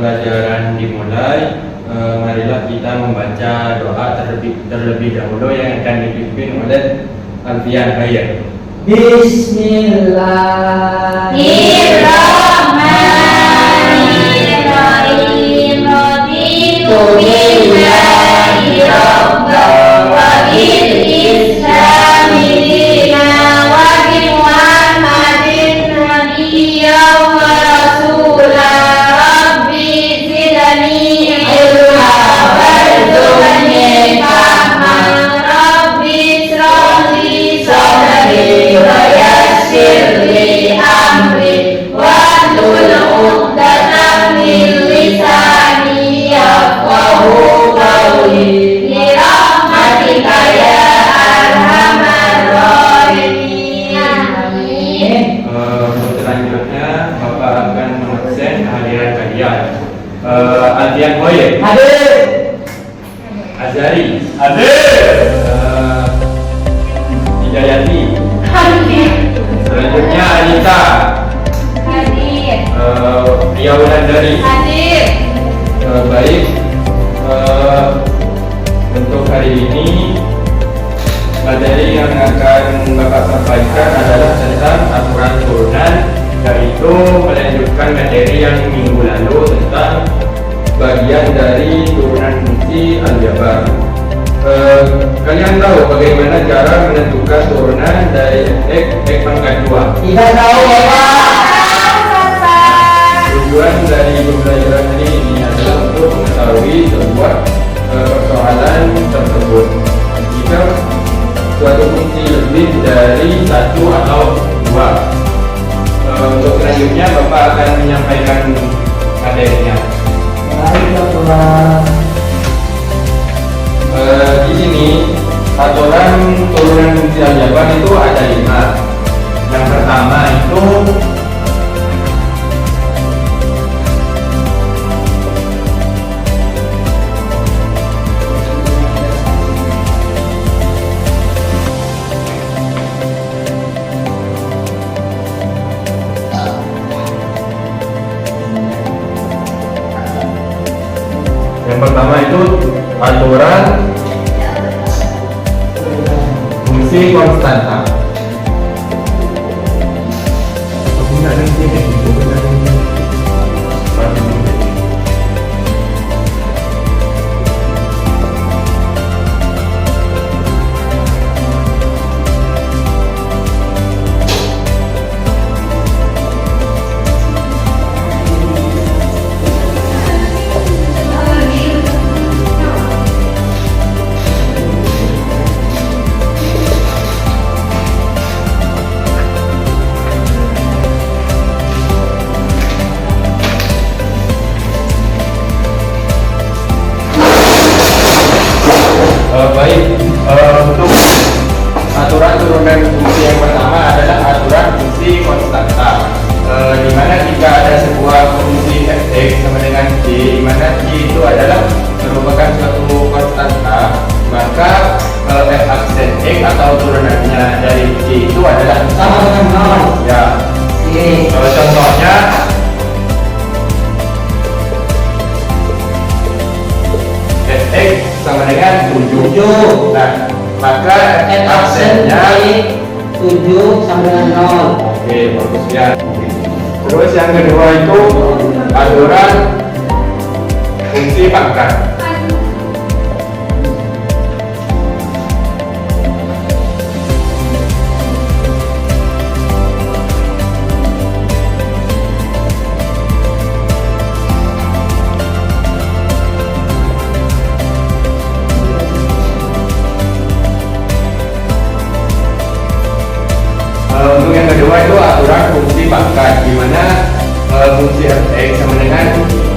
pelajaran dimulai, marilah kita membaca doa terlebih dahulu yang akan dipimpin oleh Alfian Khair. Bismillahirrahmanirrahim. Raditu billahi rabban wa bil islami dinan wa bi Muhammadin nabiyyan wa rasulan. Rabbi zidni ilma warzuqni fahman. Rabbi ishrah li sadri wa yassir li amri wahlul 'uqdatam min lisani yafqahu qawli. Bi rahmatika ya arhamar rahimin. Amin. Selanjutnya Bapak akan mengabsen kehadiran kalian. Alfian Khair. Hadir. Azhari. Hadir. Hidayati. Hadir. Selanjutnya Anita. Hadir. Ria Wulandari. Hadir. Baik. Untuk hari ini materi yang akan Bapak sampaikan adalah tentang aturan turunan, yaitu melanjutkan materi yang minggu lalu tentang bagian dari turunan fungsi aljabar. Kalian tahu bagaimana cara menentukan turunan dari x pangkat 2? Tidak tahu, Bapak. Tujuan dari pembelajaran ini adalah untuk mengetahui sebuah persoalan tersebut. Jika suatu fungsi lebih dari satu atau dua. Untuk selanjutnya Bapak akan menyampaikan materinya. Baik, Bapak. Di sini aturan turunan fungsi aljabar itu ada 5. Yang pertama itu aturan fungsi konstanta. Baik, untuk aturan turunan fungsi yang pertama adalah aturan fungsi konstanta, di mana jika ada sebuah fungsi f(x) sama dengan c, di mana c itu adalah merupakan suatu konstanta, maka f aksen x atau turunannya dari c itu adalah Sama dengan 0. ya. Contohnya f(x) sama dengan 7. Nah, maka F aksennya 7 sama dengan 0. oke, bagus ya. Terus yang kedua itu aturan fungsi pangkat. Untuk yang kedua itu aturan fungsi pangkat, di mana fungsi f(x) sama dengan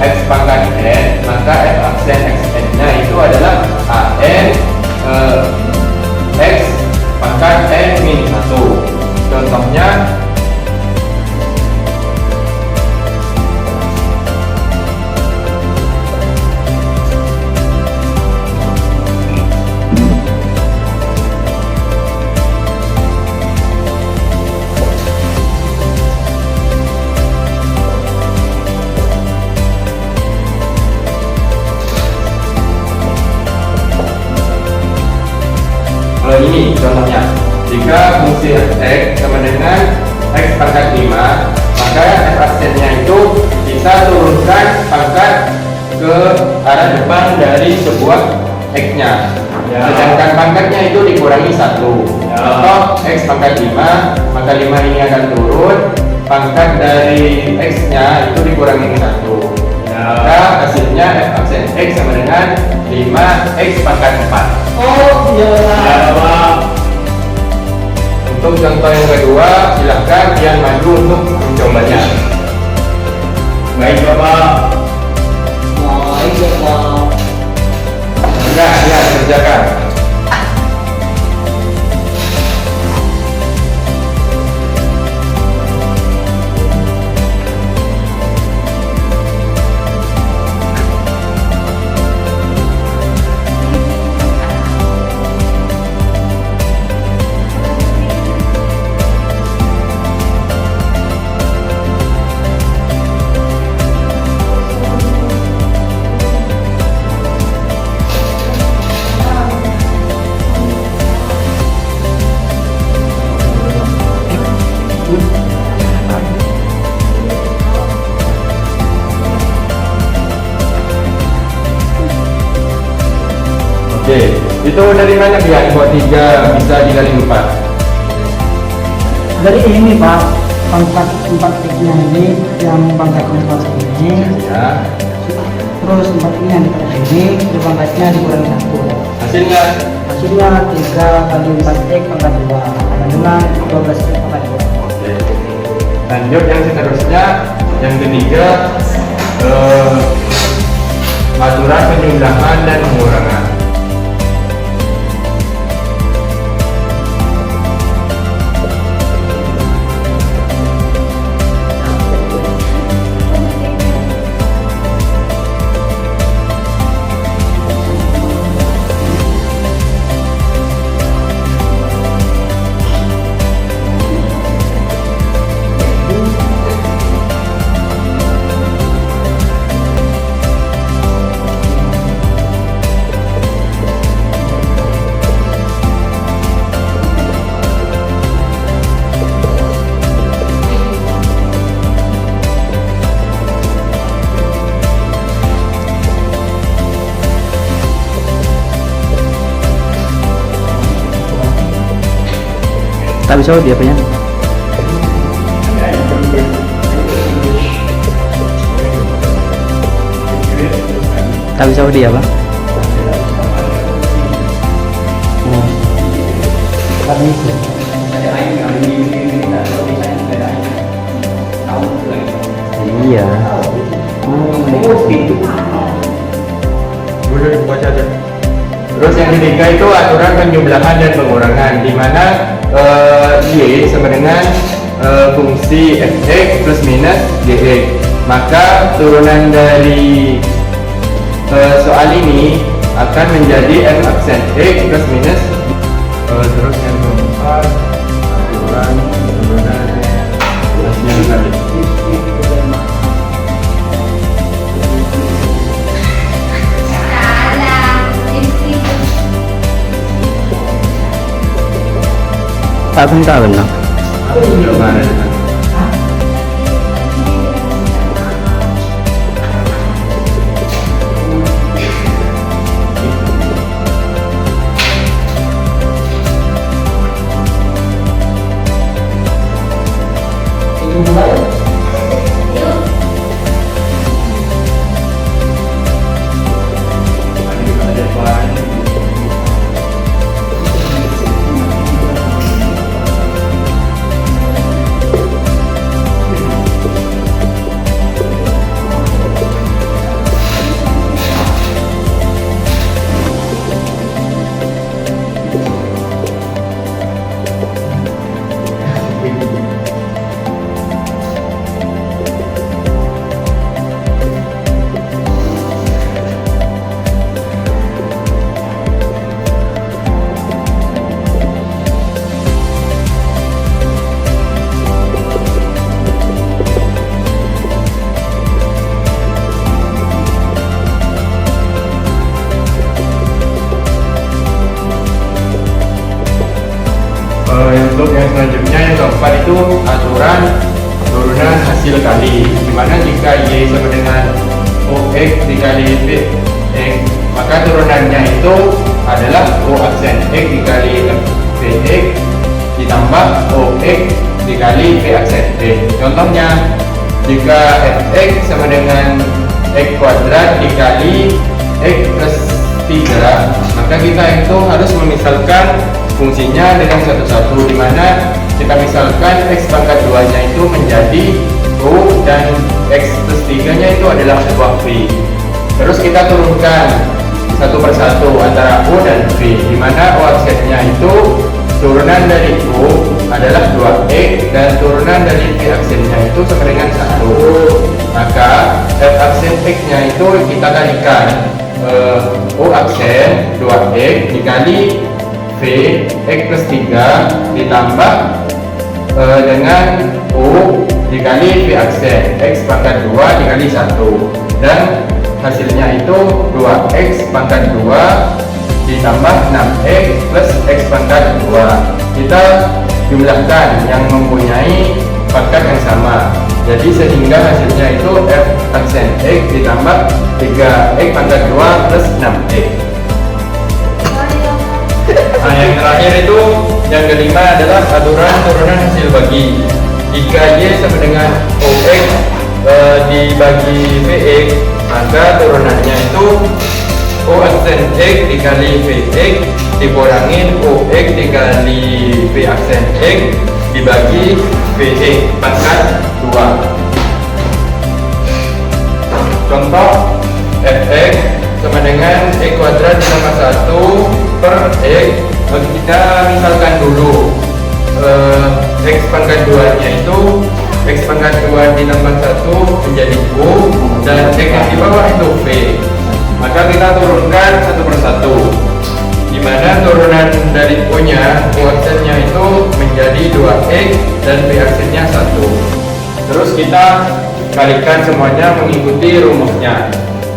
x pangkat n, maka f aksen xn nya itu adalah an x pangkat n min 1. Contohnya Jika fungsi fx sama dengan x pangkat 5, maka f aksennya itu kita turunkan pangkat ke arah depan dari sebuah x-nya. Ya. Sedangkan pangkatnya itu dikurangi 1. Ya. Contoh x pangkat 5, maka 5 ini akan turun. Pangkat dari x-nya itu dikurangi 1. Ya. Maka hasilnya f aksen x sama dengan 5x pangkat 4. Oh, iya. Ya, Pak. Untuk contoh yang kedua, silahkan kalian maju untuk mencobanya. Baik, Bapak. Baik, Bapak. Enggak, ya kerjakan. Oke, itu dari mana Bian kok 3 bisa dikali 4? Dari ini Pak, pangkat 4 X-nya ini yang pangkat 4 ini, Ya. terus 4 ini yang dikali ini, di pangkatnya dikurangi 1. Hasilnya Hasilnya 3 kali 4 X pangkat 2, sama dengan 12 X pangkat 2. oke. Lanjut yang seterusnya, yang ketiga, aturan penjumlahan dan pengurangan. Tak bisa dia punya. Tak bisa dia Pak. Kami itu. Iya. Boleh dibaca aja. Terus yang ketiga itu aturan penjumlahan dan pengurangan, di mana y sama dengan fungsi fx plus minus gx. Maka turunan dari soal ini akan menjadi f aksen x plus minus. Terus yang keempat, aturan turunan hasil kali. Tak tahu benar. Gimana? Itu mulai. yaitu aturan turunan hasil kali, dimana jika Y sama dengan OX dikali VX, maka turunannya itu adalah O aksen X dikali VX ditambah OX dikali V aksen V. Contohnya, jika Fx sama dengan X kuadrat dikali X plus 3, maka kita itu harus memisalkan fungsinya dengan satu-satu, dimana kita misalkan X pangkat 2 nya itu menjadi O dan X plus 3 nya itu adalah sebuah V. Terus kita turunkan satu persatu antara O dan V, dimana O aksennya itu turunan dari O adalah 2X dan turunan dari V aksennya itu sama dengan 1. Maka F aksen X nya itu kita kalikan O aksen 2X dikali V X plus 3 ditambah dengan O dikali V aksen X pangkat 2 dikali 1, dan hasilnya itu 2X pangkat 2 ditambah 6X plus X pangkat 2. Kita jumlahkan yang mempunyai pangkat yang sama, jadi sehingga hasilnya itu F aksen X ditambah 3X pangkat 2 plus 6X. Nah, yang terakhir itu, yang kelima adalah aturan turunan hasil bagi. Jika Y sama dengan OX dibagi VX, maka turunannya itu O aksen X dikali VX dikurangin OX dikali V aksen X dibagi VX pangkat 2. Contoh, Fx sama dengan X kuadrat ditambah 1 per X. Kita misalkan dulu X pangkat 2 nya itu X pangkat 2 ditambah 1 menjadi O, dan X yang di bawah itu V. Maka kita turunkan satu persatu, dimana turunan dari O nya, O aksennya itu menjadi 2X dan V aksennya 1. Terus kita kalikan semuanya mengikuti rumusnya,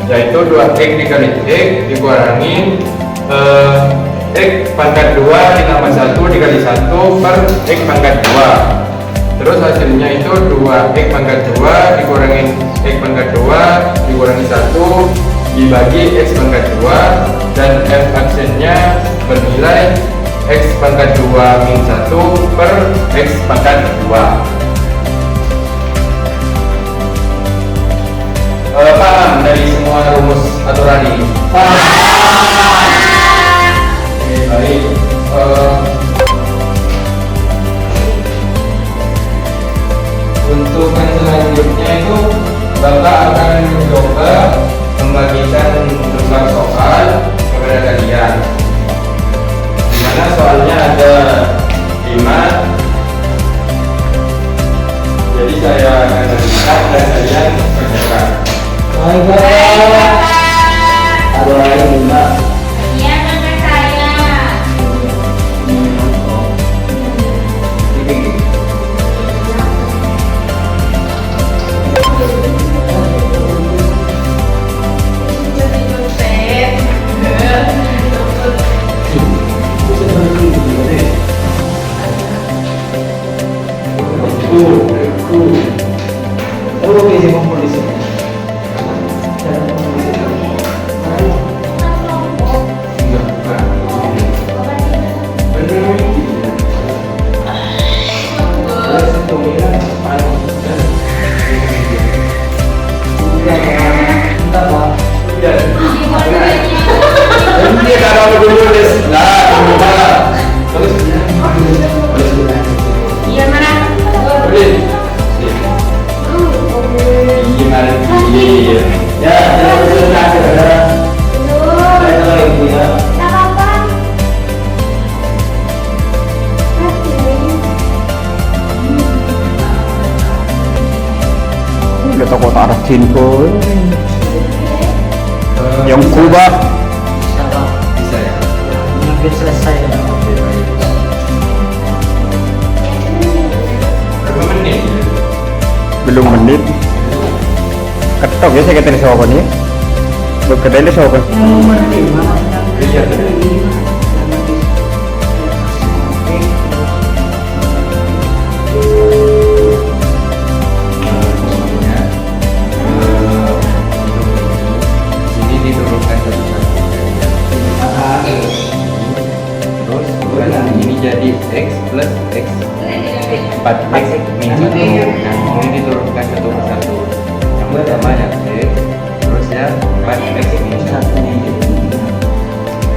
yaitu 2X dikali X dikurangin X pangkat 2 ditambah 1 dikali 1 per X pangkat 2. Terus hasilnya itu 2X pangkat 2 dikurangin X pangkat 2 dikurangi 1 dibagi X pangkat 2, dan F aksennya bernilai X pangkat 2 min 1 per X pangkat 2. Paham dari semua rumus aturan ini? Oke, baik. Untuk yang selanjutnya itu, Bapak akan mencoba membagikan lembar soal kepada kalian, dimana soalnya ada 5. Jadi saya akan berikan dan kalian kerjakan. Baik, Pak. Ada lagi 5. Iya, kakak saya. Jadi Joseph. Oh, bisa mempolis. Iya, mana? Ya, udah toko arah Cinko yang Kuba Bisa ya? Hampir selesai. Oke, baik. Berapa menit? belum menit ketok ya saya kata di sawapan ya berkedai sawapan Nomor 5. Iya. 4 X min 1. Nah, ini diturunkan satu persatu. Yang pertama ya X, terus ya 4 X min 1.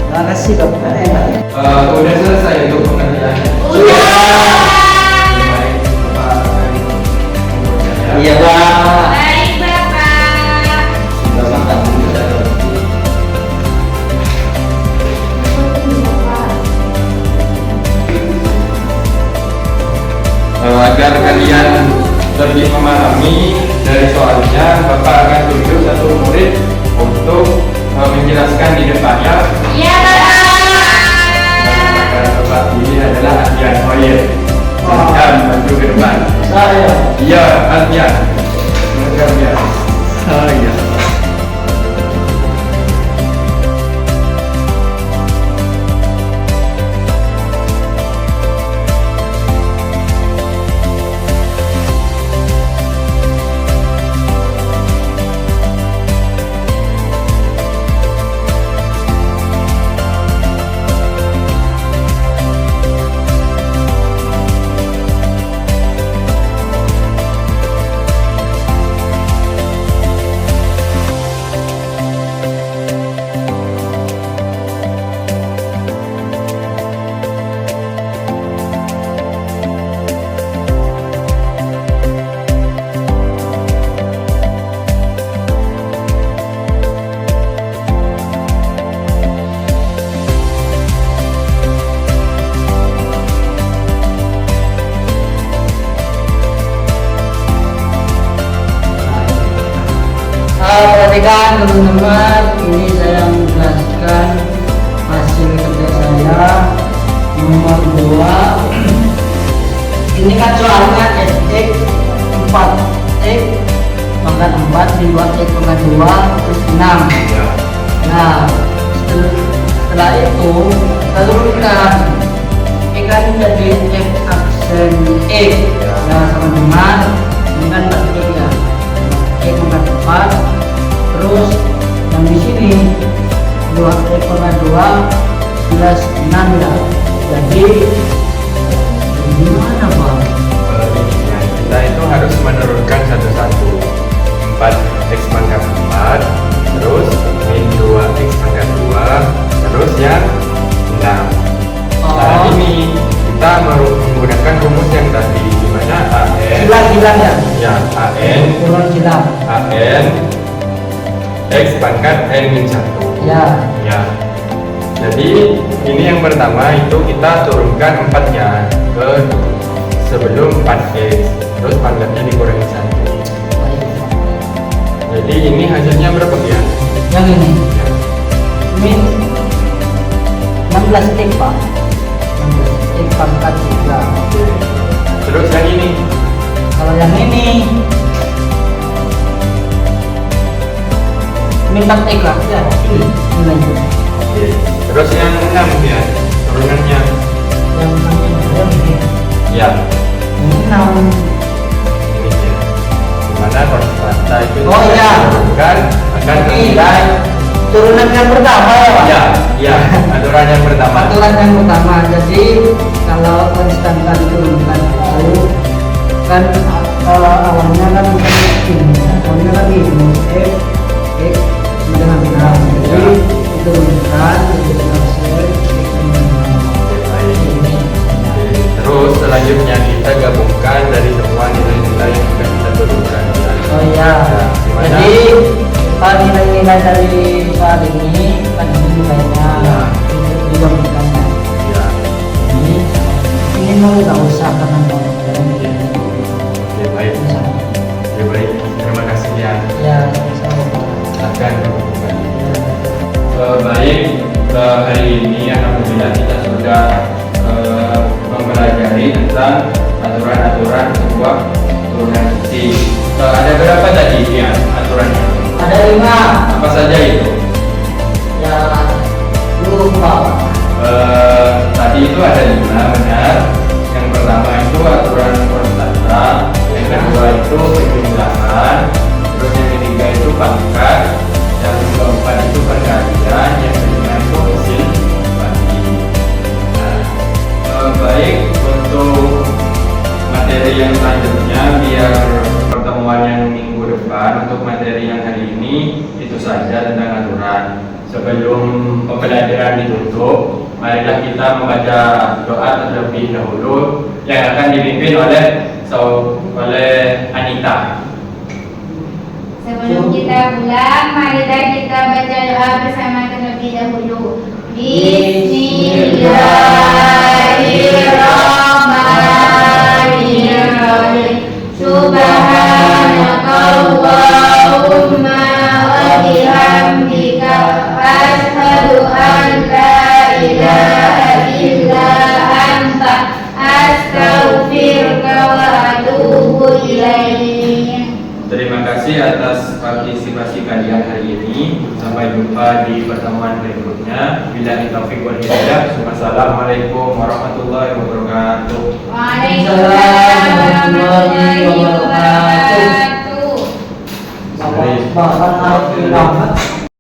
Terima kasih dokter. Udah selesai untuk pengerjaannya. Iya Pak. Baik, Bapak. Sudah makan dulu saya. Agar kalian lebih memahami dari soalnya, Bapak akan tunjuk satu murid untuk menjelaskan di depannya. Iya, Bapak. Maka Bapak ini adalah Adrian Hoyer. Silakan maju ke depan. Saya. Iya, Adrian. Adrian. Saya. Perhatikan teman-teman, ini saya menjelaskan hasil kerja saya nomor 2. Ini kan soalnya X 4X pangkat 4 di 2X pangkat 2 terus 6. Nah, setelah itu kita turunkan X kan jadi X aksen X. Nah, teman-teman, ini kan 4X ya. X pangkat 4 terus yang di sini 2X pangkat 2 plus 6 ya. Jadi gimana Bang? Kita itu harus menurunkan satu-satu. 4 X pangkat 4, terus min 2 X pangkat 2, terus yang 6. Nah, ini kita menggunakan rumus yang tadi, di mana AN Silang ya? ya AN Turun silang. X pangkat N min 1. Ya. Ya. Jadi ini yang pertama itu kita turunkan 4-nya ke sebelum 4X, terus pangkatnya dikurangi 1. Jadi ini hasilnya berapa ya? Yang ini Ya. min 16X Pak. 16X pangkat 3. Terus yang ini Kalau yang ini min 4X lah ya. Nilainya. Oke. Terus yang 6 ya, turunannya. Yang ini Ya. ini 6. Ini ya. Dimana konstanta itu Oh, iya. turunkan akan Ini. bernilai. Turunan yang pertama ya Pak. Ya, ya. Aturan yang pertama. Aturan yang pertama. Jadi kalau konstanta diturunkan itu kan awalnya kan bukan ini, awalnya kan ini X dengan 6. Jadi diturunkan jadi hasil X dengan 6. Oke, baik. Oke, terus selanjutnya kita gabungkan dari semua nilai-nilai yang sudah kita turunkan. Oh iya. Ya, gimana? Jadi nilai-nilai dari soal ini kan ini nilainya Ya. digabungkan. Ya. Ini mau nggak usah karena mau Oke, baik. Oke, baik. Terima kasih ya. ya sama-sama. Silakan kembali. Baik, hari ini alhamdulillah kita sudah mempelajari tentang aturan-aturan sebuah turunan fiksi. Ada berapa tadi ya aturannya? Ada 5 Apa saja itu? ya lupa. Tadi itu ada 5 benar. Yang pertama itu aturan konstanta, yang kedua itu penjumlahan, terus yang ketiga itu pangkat, yang keempat itu perkalian, yang kelima itu hasil bagi. Nah, baik untuk materi materi yang selanjutnya biar pertemuan yang minggu depan. Untuk materi yang hari ini itu saja tentang aturan. Sebelum pembelajaran ditutup, marilah kita membaca doa terlebih dahulu yang akan dipimpin oleh Anita. Sebelum kita pulang, marilah kita baca doa bersama terlebih dahulu. Bismillahirrahmanirrahim. Subhanakallahumma wa bihamdika asyhadu an la ilaha illa anta astaghfiruka wa atubu ilaik. Terima kasih atas partisipasi kalian hari ini. Sampai jumpa di pertemuan berikutnya. Billahi taufiq wal hidayah. Wassalamualaikum warahmatullahi wabarakatuh. Waalaikumsalam warahmatullahi wabarakatuh. Bapak, bapak,